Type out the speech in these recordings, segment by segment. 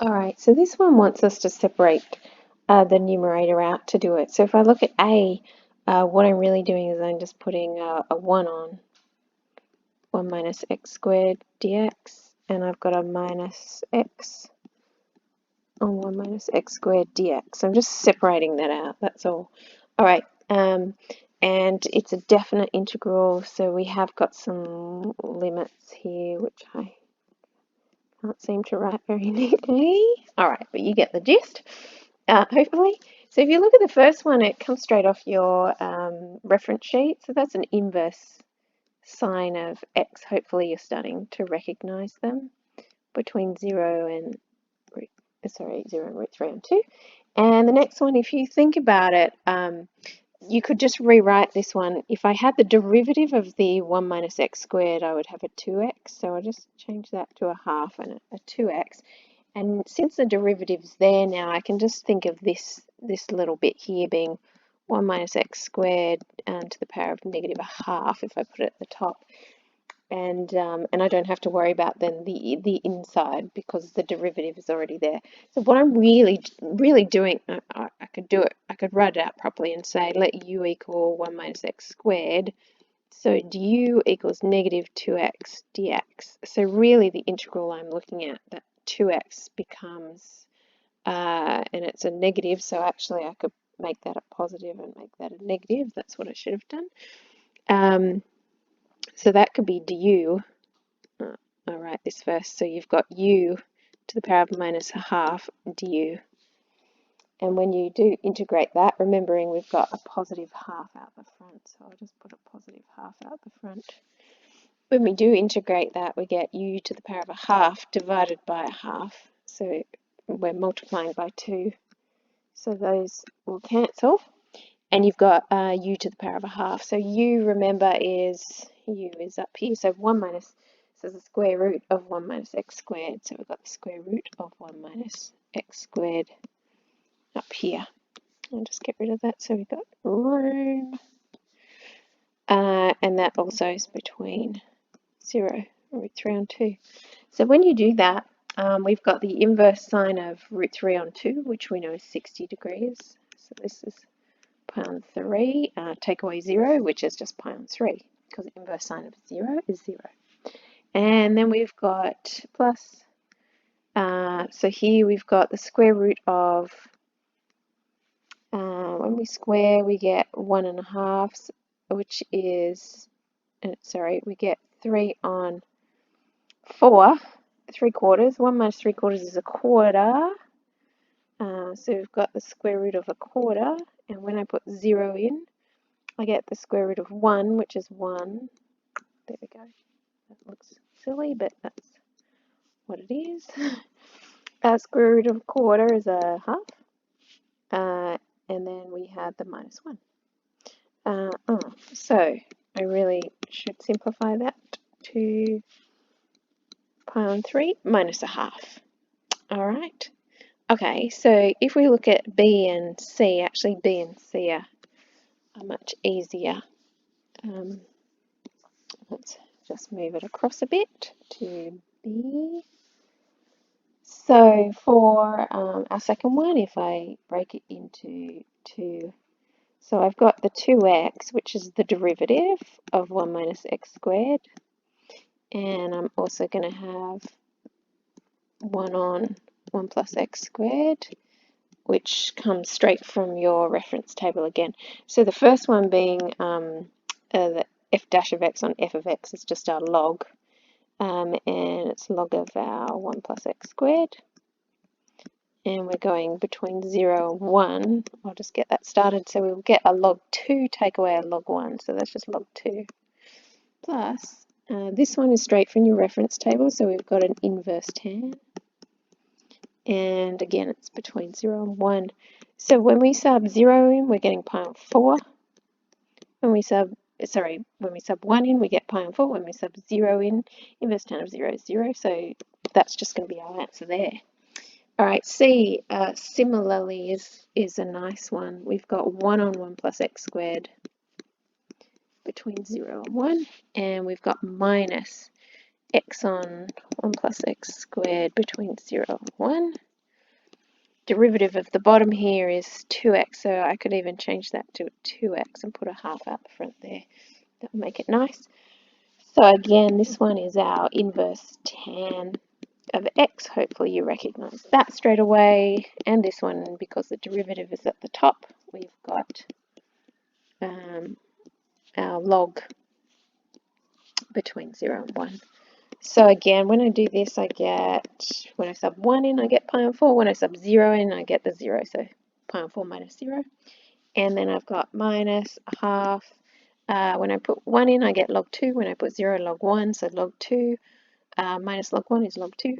Alright, so this one wants us to separate the numerator out to do it. So if I look at A, what I'm really doing is I'm just putting a 1 on 1 minus x squared dx, and I've got a minus x on 1 minus x squared dx. I'm just separating that out, that's all. Alright, and it's a definite integral, so we have got some limits here, which I can't seem to write very neatly. Alright, but you get the gist, hopefully. So if you look at the first one, it comes straight off your reference sheet. So that's an inverse sine of x. Hopefully you're starting to recognize them between 0 and 0 and root 3 on 2. And the next one, if you think about it, you could just rewrite this one. If I had the derivative of the 1 minus x squared, I would have a 2x. So I'll just change that to a half and a 2x. And since the derivative's there now, I can just think of this little bit here being 1 minus x squared to the power of negative a half if I put it at the top. And I don't have to worry about then the inside because the derivative is already there. So what I'm really doing, I could do it, I could write it out properly and say let u equal 1 minus x squared. So du equals negative 2x dx. So really the integral I'm looking at, that 2x becomes, and it's a negative, so actually I could make that a positive and make that a negative. That's what I should have done. So that could be du. I'll write this first. So you've got u to the power of minus a half du. And when you do integrate that, remembering we've got a positive half out the front, so I'll just put a positive half out the front. When we do integrate that, we get u to the power of a half divided by a half. So we're multiplying by 2. So those will cancel. And you've got u to the power of a half. So u, remember, is up here. So 1 minus, so the square root of 1 minus x squared. So we've got the square root of 1 minus x squared up here. I'll just get rid of that so we've got room. And that also is between 0 and root 3 on 2. So when you do that, we've got the inverse sine of root 3 on 2, which we know is 60 degrees. So this is pi on 3, take away 0, which is just pi on 3, because the inverse sine of 0 is 0. And then we've got plus, so here we've got the square root of, when we square we get 1.5, which is, we get 3 on 4, 3/4. 1 minus 3/4 is a quarter. So we've got the square root of a quarter, and when I put 0 in, I get the square root of 1, which is 1. There we go. That looks silly, but that's what it is. Square root of a quarter is a half. And then we had the minus 1. So I really should simplify that to pi on 3 minus a half. All right. Okay, so if we look at B and C, actually B and C are much easier. Let's just move it across a bit to B. So for our second one, if I break it into 2, so I've got the 2x, which is the derivative of 1 minus x squared, and I'm also going to have 1 on 1 plus x squared, which comes straight from your reference table again. So the first one being the f dash of x on f of x is just our log, and it's log of our 1 plus x squared. And we're going between 0 and 1. I'll just get that started. So we'll get a log 2 take away a log 1. So that's just log 2. Plus, this one is straight from your reference table. So we've got an inverse tan. And again, it's between 0 and 1. So when we sub 0 in, we're getting pi on 4. When we sub 1 in, we get pi on 4. When we sub 0 in, inverse tan of 0 is 0. So that's just going to be our answer there. All right, C similarly is a nice one. We've got 1 on 1 plus x squared between 0 and 1, and we've got minus x on 1 plus x squared between 0 and 1. derivative of the bottom here is 2x, so I could even change that to 2x and put a half out the front there. That will make it nice. So again, this one is our inverse tan of x. Hopefully you recognize that straight away. And this one, because the derivative is at the top, we've got our log between 0 and 1. So again, when I do this, I get, when I sub 1 in, I get pi on 4. When I sub 0 in, I get the 0. So pi on 4 minus 0. And then I've got minus a half. When I put 1 in, I get log 2. When I put 0, log 1. So log 2 minus log 1 is log 2.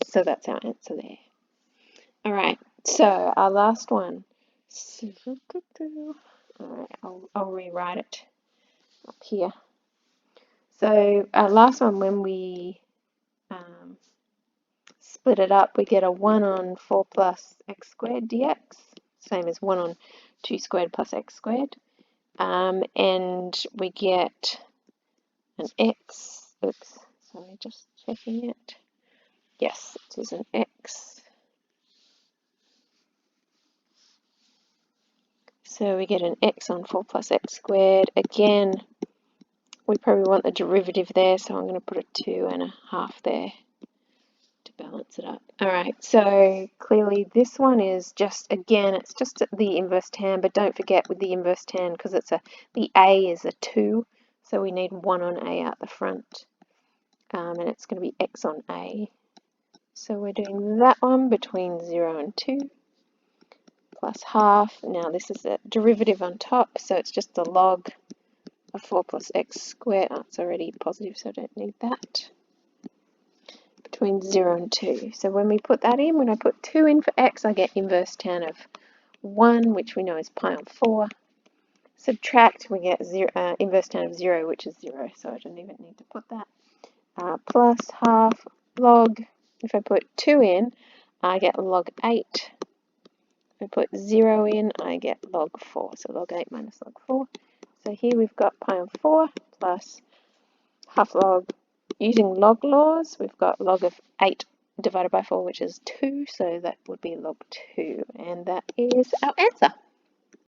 So that's our answer there. All right, so our last one. All right, I'll rewrite it up here. So our last one, when we split it up, we get a 1 on 4 plus x squared dx, same as 1 on 2 squared plus x squared. And we get an x, oops, sorry, just checking it. Yes, it is an x. So we get an x on 4 plus x squared. Again, we probably want the derivative there, so I'm going to put a 2 and a half there to balance it up. All right, so clearly this one is just, again, it's just the inverse tan, but don't forget with the inverse tan, because the a is a 2, so we need 1 on a out the front, and it's going to be x on a. So we're doing that one between 0 and 2, plus half. Now this is a derivative on top, so it's just the log of 4 plus x squared. Oh, it's already positive, so I don't need that. Between 0 and 2. So when we put that in, when I put 2 in for x, I get inverse tan of 1, which we know is pi on 4. Subtract, we get inverse tan of 0, which is 0, so I don't even need to put that. Plus half log, if I put 2 in, I get log 8. If I put 0 in, I get log 4, so log 8 minus log 4. So here we've got pi on 4 plus half log. Using log laws, we've got log of 8 divided by 4, which is 2, so that would be log 2, and that is our answer.